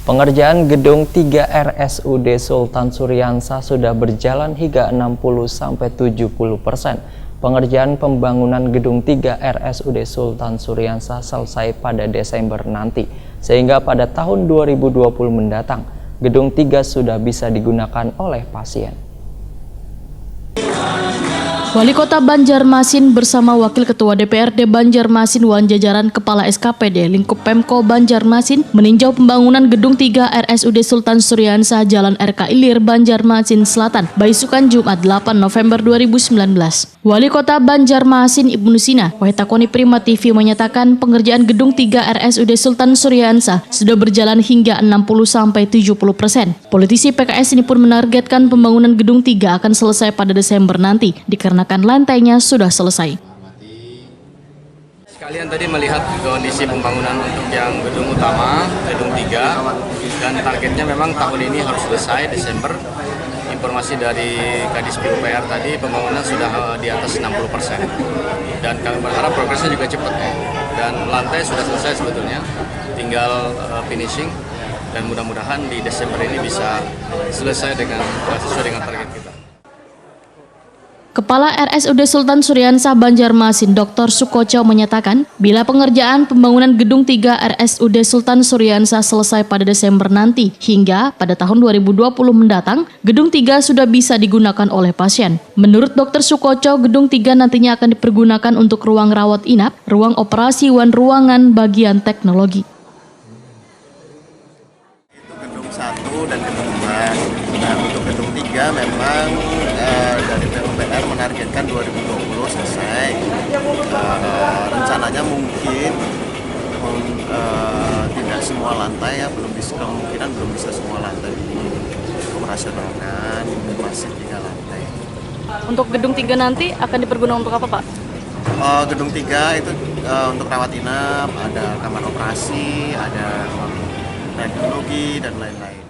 Pengerjaan Gedung 3 RSUD Sultan Suryansa sudah berjalan hingga 60-70%. Pengerjaan pembangunan Gedung 3 RSUD Sultan Suryansa selesai pada Desember nanti, sehingga pada tahun 2020 mendatang, Gedung 3 sudah bisa digunakan oleh pasien. Wali Kota Banjarmasin bersama Wakil Ketua DPRD Banjarmasin Wan jajaran Kepala SKPD Lingkup Pemko Banjarmasin meninjau pembangunan Gedung 3 RSUD Sultan Suryansa Jalan RK Ilir Banjarmasin Selatan, Baisukan Jumat 8 November 2019. Wali Kota Banjarmasin Ibnu Sina, Wahitakoni Prima TV menyatakan pengerjaan Gedung 3 RSUD Sultan Suryansa sudah berjalan hingga 60-70%. Politisi PKS ini pun menargetkan pembangunan Gedung 3 akan selesai pada Desember nanti, dikarenakan lantainya sudah selesai. Sekalian tadi melihat kondisi pembangunan untuk yang gedung utama, gedung 3, dan targetnya memang tahun ini harus selesai Desember. Informasi dari Kadis PUPR tadi pembangunan sudah di atas 60%. Dan kami berharap progresnya juga cepat. Dan lantai sudah selesai sebetulnya, tinggal finishing, dan mudah-mudahan di Desember ini bisa selesai sesuai dengan target kita. Kepala RSUD Sultan Suryansa Banjarmasin Dr. Sukoco menyatakan, bila pengerjaan pembangunan Gedung 3 RSUD Sultan Suryansa selesai pada Desember nanti, hingga pada tahun 2020 mendatang, Gedung 3 sudah bisa digunakan oleh pasien. Menurut Dr. Sukoco, Gedung 3 nantinya akan dipergunakan untuk ruang rawat inap, ruang operasi, dan ruangan bagian teknologi. Itu Gedung 1 dan Gedung 2. Nah, untuk Gedung 3 memang dari PUPR menargetkan 2020 selesai. Rencananya mungkin tidak semua lantai ya, kemungkinan belum bisa semua lantai dioperasionalkan, masih 3 lantai. Untuk Gedung 3 nanti akan dipergunakan untuk apa, Pak? Gedung 3 itu untuk rawat inap, ada kamar operasi, ada teknologi dan lain-lain.